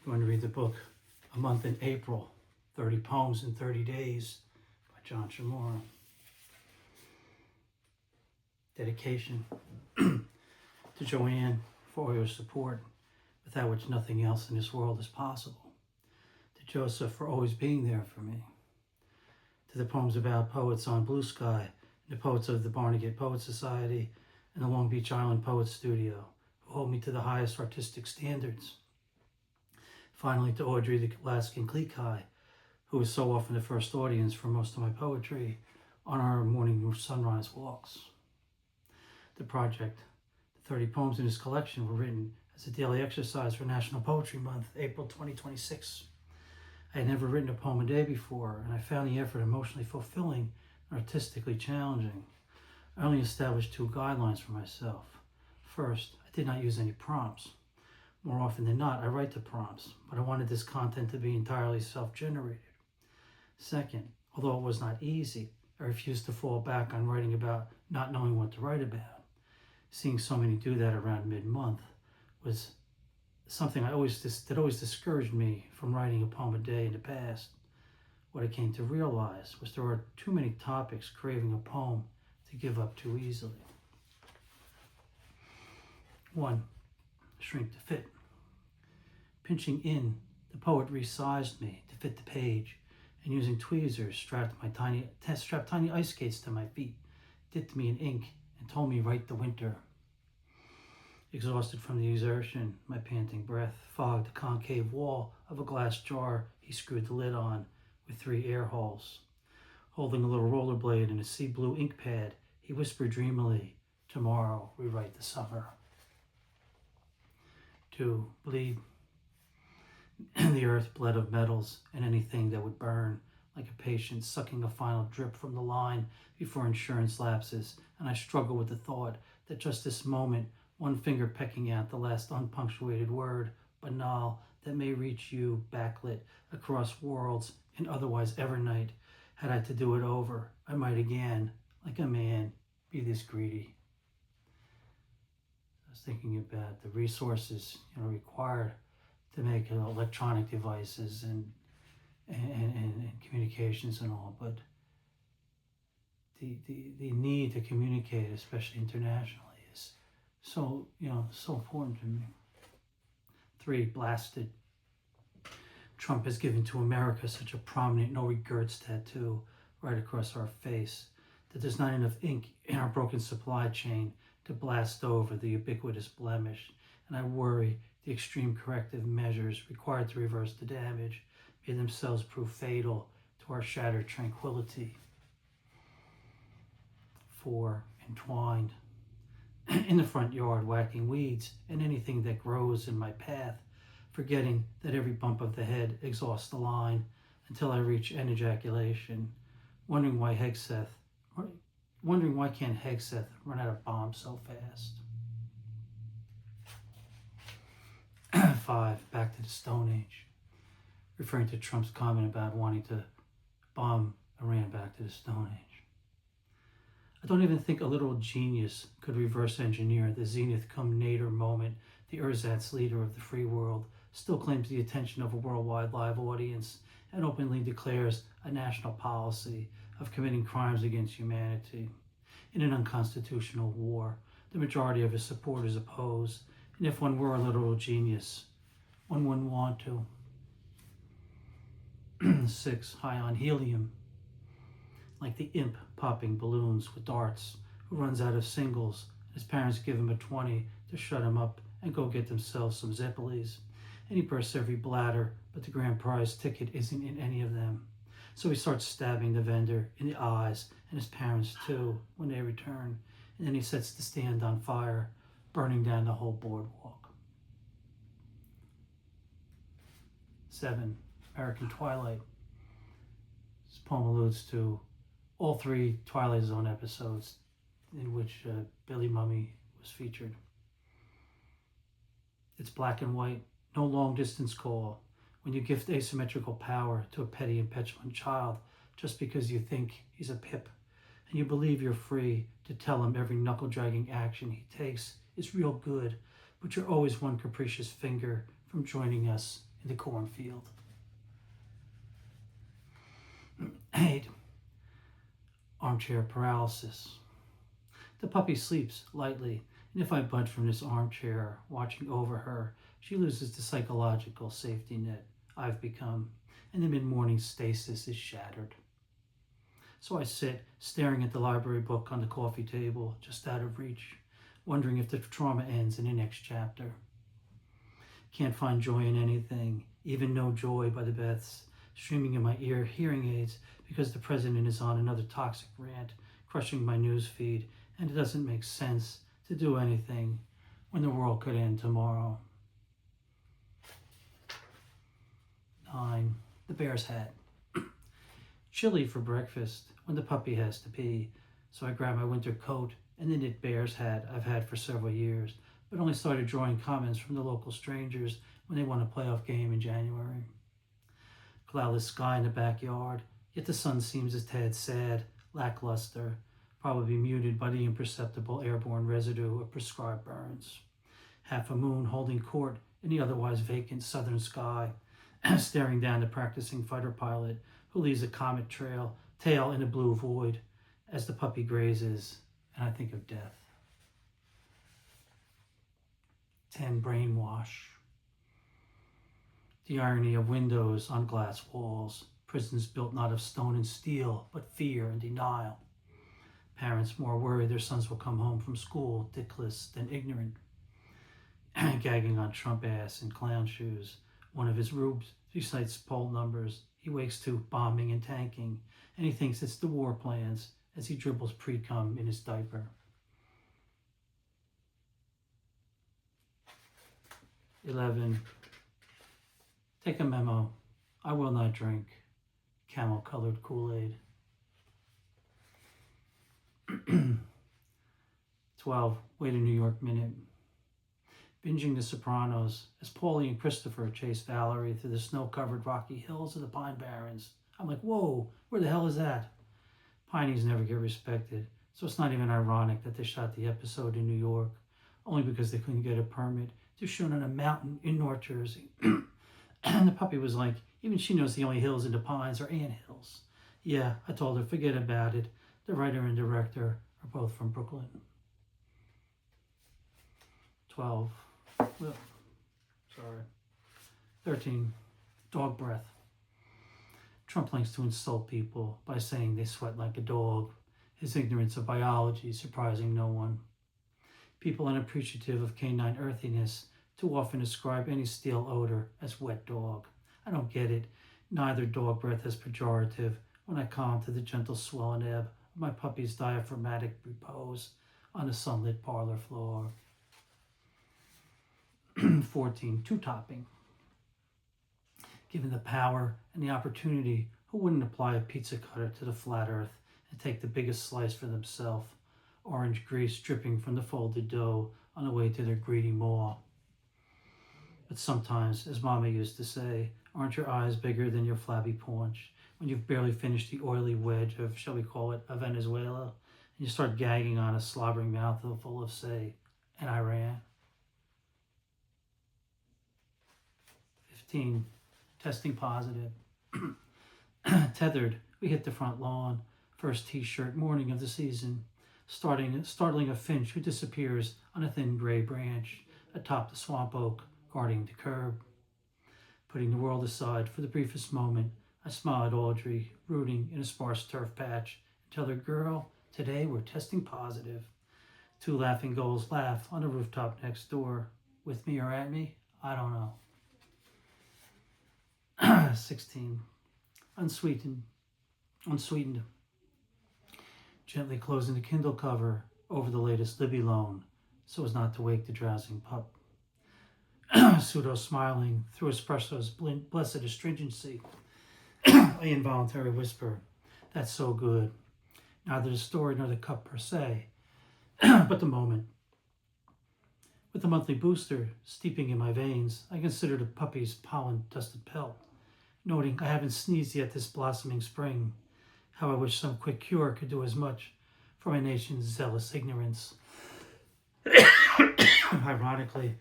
Going to read the book A Month in April, 30 Poems in 30 Days by Chmura. Dedication to Joanne for all your support, without which nothing else in this world is possible. To Joseph for always being there for me. To the Poems About Poets on Blue Sky, the poets of the Barnegat Poet Society and the Long Beach Island Poets Studio, who hold me to the highest artistic standards. Finally, to Audrey the Alaskan Klekai, who is so often the first audience for most of my poetry on our morning sunrise walks. The project, the 30 poems in this collection, were written as a daily exercise for National Poetry Month, April 2026. I had never written a poem a day before, and I found the effort emotionally fulfilling and artistically challenging. I only established 2 guidelines for myself. First, I did not use any prompts. More often than not, I write the prompts, but I wanted this content to be entirely self-generated. Second, although it was not easy, I refused to fall back on writing about not knowing what to write about. Seeing so many do that around mid-month was something that always discouraged me from writing a poem a day in the past. What I came to realize was there are too many topics craving a poem to give up too easily. 1. Shrink to fit. Pinching in, the poet resized me to fit the page, and using tweezers strapped tiny ice skates to my feet, dipped me in ink, and told me write the winter. Exhausted from the exertion, my panting breath fogged the concave wall of a glass jar he screwed the lid on with 3 air holes. Holding a little rollerblade and a sea blue ink pad, he whispered dreamily, "Tomorrow we write the summer." 2. Bleed. The earth bled of metals and anything that would burn, like a patient sucking a final drip from the line before insurance lapses, and I struggle with the thought that just this moment, one finger pecking out the last unpunctuated word, banal, that may reach you backlit across worlds in otherwise evernight. Had I to do it over, I might again, like a man, be this greedy. I was thinking about the resources required to make electronic devices and communications and all, but the need to communicate, especially internationally, is so important to me. 3. Blasted. Trump has given to America such a prominent no regrets tattoo right across our face that there's not enough ink in our broken supply chain to blast over the ubiquitous blemish, and I worry the extreme corrective measures required to reverse the damage may themselves prove fatal to our shattered tranquility. 4. Entwined. In the front yard, whacking weeds and anything that grows in my path, forgetting that every bump of the head exhausts the line until I reach end ejaculation, wondering why can't Hegseth run out of bombs so fast. 5. Back to the Stone Age. Referring to Trump's comment about wanting to bomb Iran back to the Stone Age. I don't even think a literal genius could reverse engineer the zenith cum nadir moment the ersatz leader of the free world still claims the attention of a worldwide live audience and openly declares a national policy of committing crimes against humanity. In an unconstitutional war, the majority of his supporters oppose, and if one were a literal genius, one wouldn't want to. 6. High on helium. Like the imp popping balloons with darts who runs out of singles, his parents give him a 20 to shut him up and go get themselves some Zippoles. And he bursts every bladder, but the grand prize ticket isn't in any of them. So he starts stabbing the vendor in the eyes, and his parents too, when they return. And then he sets the stand on fire, burning down the whole boardwalk. 7. American Twilight. This poem alludes to all 3 Twilight Zone episodes in which Billy Mummy was featured. It's black and white, no long-distance call. When you gift asymmetrical power to a petty and petulant child just because you think he's a pip, and you believe you're free to tell him every knuckle-dragging action he takes is real good, but you're always one capricious finger from joining us in the cornfield. 8. Armchair paralysis. The puppy sleeps lightly, and if I budge from this armchair, watching over her, she loses the psychological safety net I've become, and the mid-morning stasis is shattered. So I sit, staring at the library book on the coffee table, just out of reach, wondering if the trauma ends in the next chapter. Can't find joy in anything, even No Joy by the Beths, streaming in my ear hearing aids because the president is on another toxic rant, crushing my news feed, and it doesn't make sense to do anything when the world could end tomorrow. 9. The bear's hat. Chilly for breakfast when the puppy has to pee, so I grab my winter coat and the knit bear's hat I've had for several years, but only started drawing comments from the local strangers when they won a playoff game in January. Cloudless sky in the backyard, yet the sun seems a tad sad, lackluster, probably muted by the imperceptible airborne residue of prescribed burns. Half a moon holding court in the otherwise vacant southern sky, staring down the practicing fighter pilot who leaves a comet tail in a blue void as the puppy grazes, and I think of death. 10. Brainwash. The irony of windows on glass walls, prisons built not of stone and steel, but fear and denial. Parents more worried their sons will come home from school dickless than ignorant. Gagging on Trump ass and clown shoes. One of his rubes recites poll numbers he wakes to bombing and tanking, and he thinks it's the war plans as he dribbles pre-cum in his diaper. 11. Take a memo. I will not drink camel-colored Kool-Aid. 12. Wait a New York minute. Binging The Sopranos as Paulie and Christopher chase Valerie through the snow-covered rocky hills of the Pine Barrens. I'm like, whoa, where the hell is that? Pineys never get respected, so it's not even ironic that they shot the episode in New York, only because they couldn't get a permit to shoot on a mountain in North Jersey. And the puppy was like, even she knows the only hills in the Pines are ant hills. Yeah, I told her, forget about it. The writer and director are both from Brooklyn. 12. 13. Dog breath. Trump likes to insult people by saying they sweat like a dog, his ignorance of biology surprising no one. People unappreciative of canine earthiness too often ascribe any stale odor as wet dog. I don't get it. Neither dog breath is pejorative when I calm to the gentle swell and ebb of my puppy's diaphragmatic repose on the sunlit parlor floor. 14. Two-topping. Given the power and the opportunity, who wouldn't apply a pizza cutter to the flat earth and take the biggest slice for themselves? Orange grease dripping from the folded dough on the way to their greedy maw. But sometimes, as Mama used to say, aren't your eyes bigger than your flabby paunch when you've barely finished the oily wedge of, shall we call it, a Venezuela, and you start gagging on a slobbering mouthful full of, say, an Iran? 15. Testing positive. Tethered, we hit the front lawn. First t-shirt morning of the season. Startling a finch who disappears on a thin gray branch atop the swamp oak guarding the curb. Putting the world aside for the briefest moment, I smile at Audrey, rooting in a sparse turf patch, and tell her, girl, today we're testing positive. Two laughing gulls laugh on a rooftop next door. With me or at me? I don't know. 16. Unsweetened. Gently closing the Kindle cover over the latest Libby loan so as not to wake the drowsing pup. Pseudo-smiling through espresso's blessed astringency. I involuntarily whisper, that's so good. Neither the story nor the cup per se, but the moment. With the monthly booster steeping in my veins, I consider the puppy's pollen-dusted pelt, noting I haven't sneezed yet this blossoming spring. How I wish some quick cure could do as much for my nation's zealous ignorance. Ironically,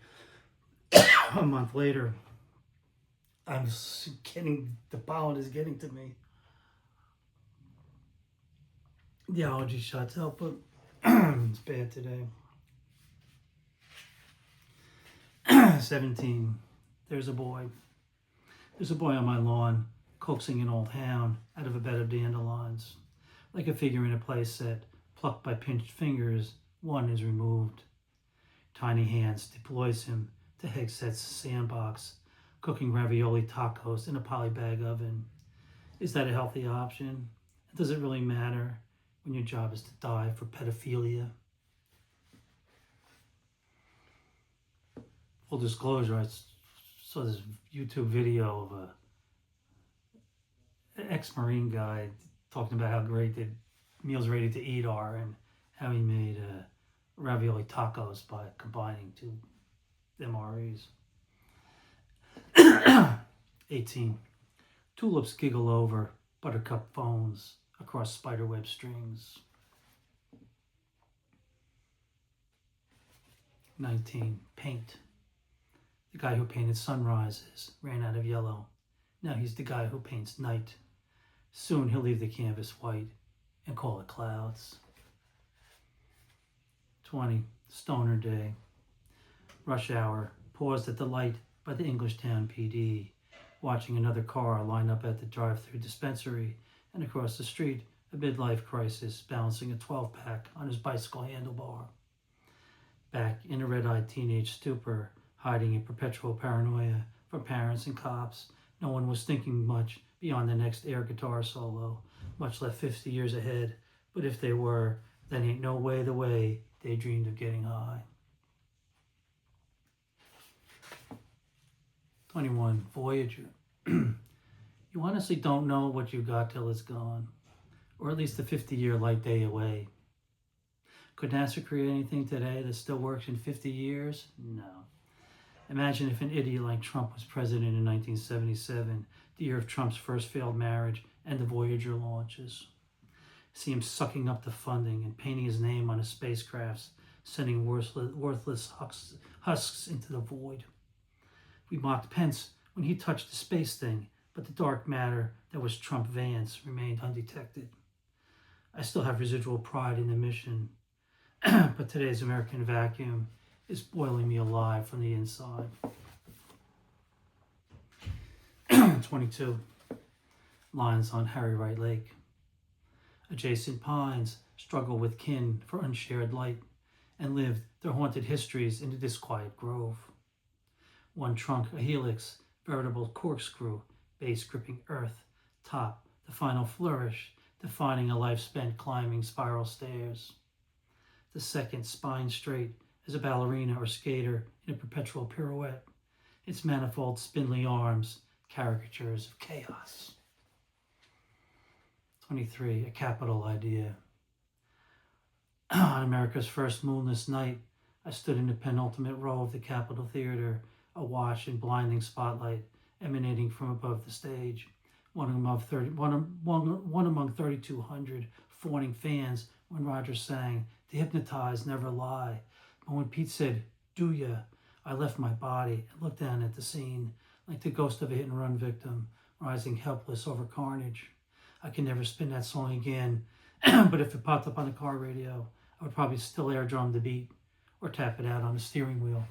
a month later, I'm getting, the pollen is getting to me. The allergy shots help, but it's bad today. 17. There's a boy. There's a boy on my lawn coaxing an old hound out of a bed of dandelions. Like a figure in a play set, plucked by pinched fingers, one is removed. Tiny hands deploys him to Hegseth's sandbox, cooking ravioli tacos in a polybag oven. Is that a healthy option? Does it really matter when your job is to die for pedophilia? Full disclosure, I saw this YouTube video of an ex-Marine guy talking about how great the meals ready to eat are and how he made ravioli tacos by combining two MREs. 18. Tulips giggle over buttercup phones across spiderweb strings. 19. Paint. The guy who painted sunrises ran out of yellow. Now he's the guy who paints night. Soon he'll leave the canvas white and call it clouds. 20. Stoner Day. Rush hour. Paused at the light by the Englishtown PD, watching another car line up at the drive-thru dispensary, and across the street, a midlife crisis balancing a 12-pack on his bicycle handlebar. Back in a red-eyed teenage stupor, hiding in perpetual paranoia from parents and cops, no one was thinking much beyond the next air guitar solo, much less 50 years ahead, but if they were, then ain't no way the way they dreamed of getting high. 21. Voyager. You honestly don't know what you got till it's gone, or at least a 50-year light day away. Could NASA create anything today that still works in 50 years? No. Imagine if an idiot like Trump was president in 1977, the year of Trump's first failed marriage and the Voyager launches. See him sucking up the funding and painting his name on his spacecrafts, sending worthless husks into the void. We mocked Pence when he touched the space thing, but the dark matter that was Trump Vance remained undetected. I still have residual pride in the mission, but today's American vacuum is boiling me alive from the inside. 22. Lines on Harry Wright Lake. Adjacent pines struggle with kin for unshared light and lived their haunted histories into this quiet grove. One trunk, a helix, veritable corkscrew, base gripping earth, top, the final flourish, defining a life spent climbing spiral stairs. The second, spine straight, as a ballerina or skater in a perpetual pirouette, its manifold spindly arms, caricatures of chaos. 23. A capital idea. On America's first moonless night, I stood in the penultimate row of the Capitol Theater, awash in blinding spotlight emanating from above the stage, one among 3,200 fawning fans when Roger sang, "The hypnotized never lie." But when Pete said, "Do ya?" I left my body and looked down at the scene, like the ghost of a hit-and-run victim, rising helpless over carnage. I can never spin that song again, but if it popped up on the car radio, I would probably still air drum the beat or tap it out on the steering wheel.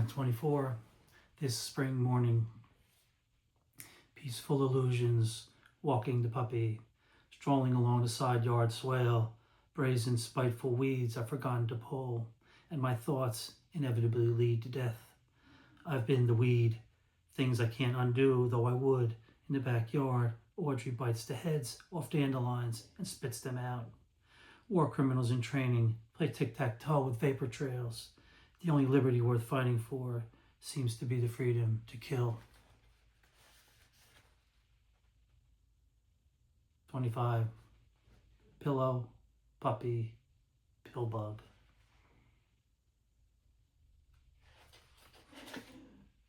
24. This spring morning. Peaceful illusions, walking the puppy, strolling along the side yard swale, brazen, spiteful weeds I've forgotten to pull, and my thoughts inevitably lead to death. I've been the weed, things I can't undo, though I would. In the backyard, Audrey bites the heads off dandelions and spits them out. War criminals in training play tic-tac-toe with vapor trails. The only liberty worth fighting for seems to be the freedom to kill. 25. Pillow, puppy, pillbug.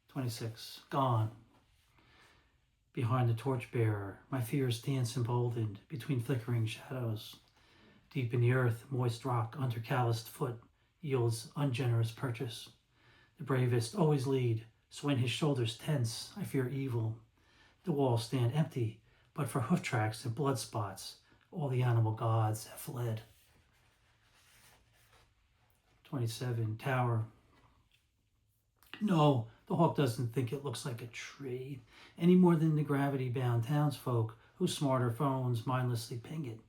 26. Gone. Behind the torchbearer, my fears dance emboldened between flickering shadows. Deep in the earth, moist rock under calloused foot yields ungenerous purchase. The bravest always lead, So when his shoulders tense, I fear evil. The walls stand empty, but for hoof tracks and blood spots, all the animal gods have fled. 27, tower. No, the hawk doesn't think it looks like a tree, any more than the gravity-bound townsfolk whose smarter phones mindlessly ping it.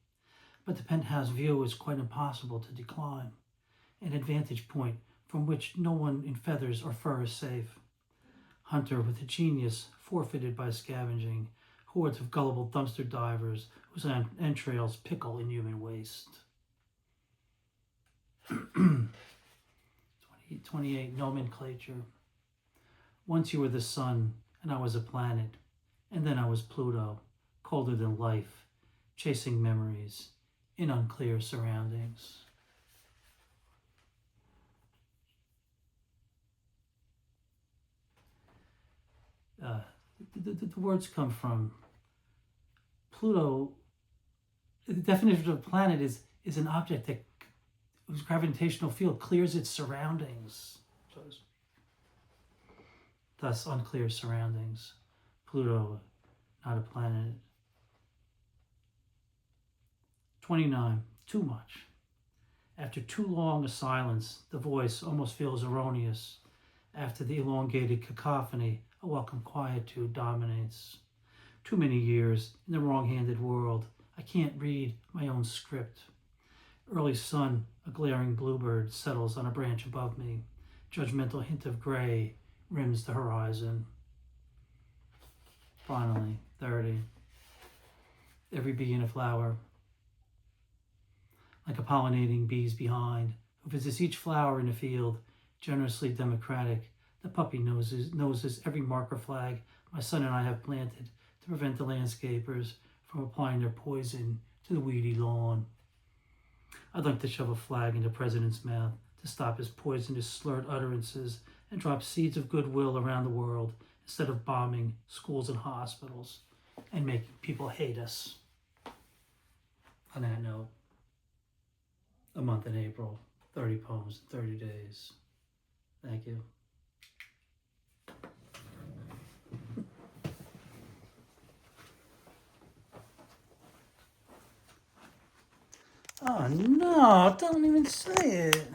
But the penthouse view is quite impossible to decline, an advantage point from which no one in feathers or fur is safe. Hunter with a genius forfeited by scavenging, hordes of gullible dumpster divers whose entrails pickle in human waste. 28, nomenclature. Once you were the sun, and I was a planet, and then I was Pluto, colder than life, chasing memories in unclear surroundings. The words come from Pluto. The definition of a planet is an object whose gravitational field clears its surroundings. Thus, unclear surroundings. Pluto, not a planet. 29, too much. After too long a silence, the voice almost feels erroneous. After the elongated cacophony, a welcome quietude dominates. Too many years in the wrong-handed world. I can't read my own script. Early sun, a glaring bluebird, settles on a branch above me. Judgmental hint of gray rims the horizon. Finally, 30. Every bee in a flower. Like a pollinating bees behind, who visits each flower in the field, generously democratic. The puppy noses every marker flag my son and I have planted to prevent the landscapers from applying their poison to the weedy lawn. I'd like to shove a flag in the president's mouth to stop his poisonous slurred utterances and drop seeds of goodwill around the world instead of bombing schools and hospitals and making people hate us. On that note, a month in April, 30 poems in 30 days. Thank you. Oh no, don't even say it.